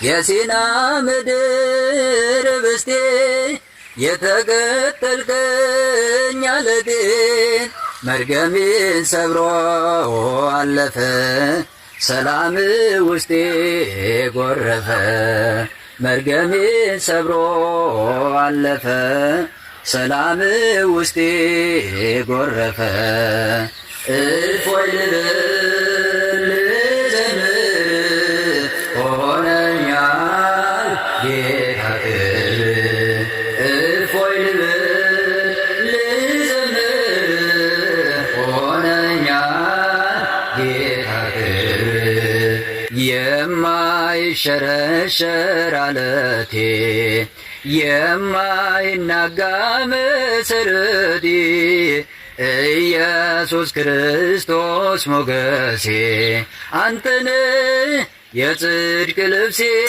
የሲና ምድር ብስቴ የተከተልከኝ አለቴ መርገሜን ሰብሮ አለፈ ሰላም ውስጤ ጎረፈ መርገሜን ሰብሮ አለፈ ሰላም ውስጤ ጎረፈ እፎይ ልበል ልዘምር ሆነኛል ጌታ ክብር እፎይ ልበል ልዘምር ሆነኛል ጌታ ክብር የማይሸረሸር አለቴ የማይናጋ መሰረቴ ኢየሱስ ክርስቶስ ሞገሴ አንተነ የጽድቅ ልብሴ